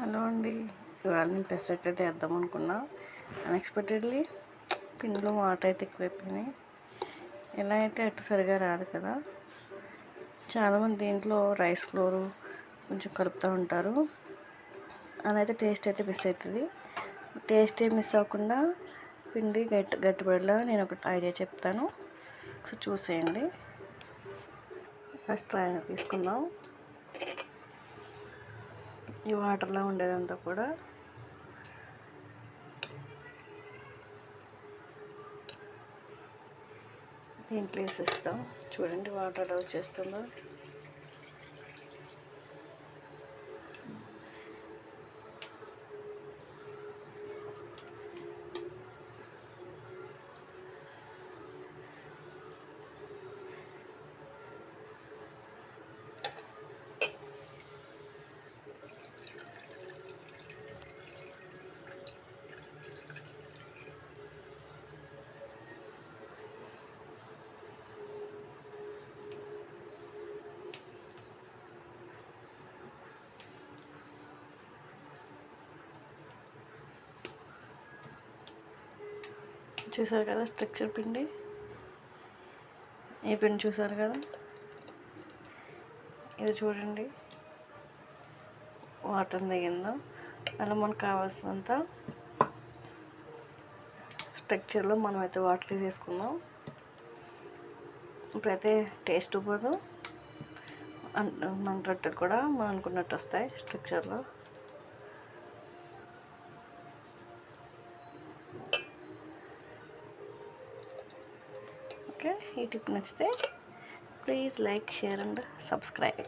Hello అండి. ఇవాళ నేను పెసరట్టు అయితే వేద్దాం అనుకున్నా. అన్ఎక్స్పెక్టెడ్లీ పిండిలో వాటర్ అయితే ఎక్కువైపోయినాయి. ఎలా అయితే అట్టు సరిగా రాదు కదా. చాలామంది దీంట్లో రైస్ ఫ్లోరు కొంచెం కలుపుతూ ఉంటారు. అదైతే టేస్ట్ అయితే మిస్ అవుతుంది. టేస్ట్ ఏం మిస్ అవ్వకుండా పిండి గట్టిపడేలా నేను ఒక ఐడియా చెప్తాను, సో చూసేయండి. ఫస్ట్ ఆయన తీసుకుందాం. ఈ వాటర్లో ఉండేదంతా కూడా దీంట్లో వేసేస్తాం. చూడండి వాటర్ ఎలా వచ్చేస్తుందో. చూసారు కదా స్ట్రక్చర్ పిండి, ఈ పిండి చూసారు కదా. ఇది చూడండి వాటర్ దిగిందో. అలా మనకు కావాల్సినంత స్ట్రక్చర్లో మనమైతే వాటర్ తీసేసుకుందాం. ఇప్పుడైతే టేస్ట్ పోదు, మన రొట్టెలు కూడా మనం అనుకున్నట్టు వస్తాయి స్ట్రక్చర్లో. ఓకే, ఈ టిప్ నచ్చితే please like, share and subscribe.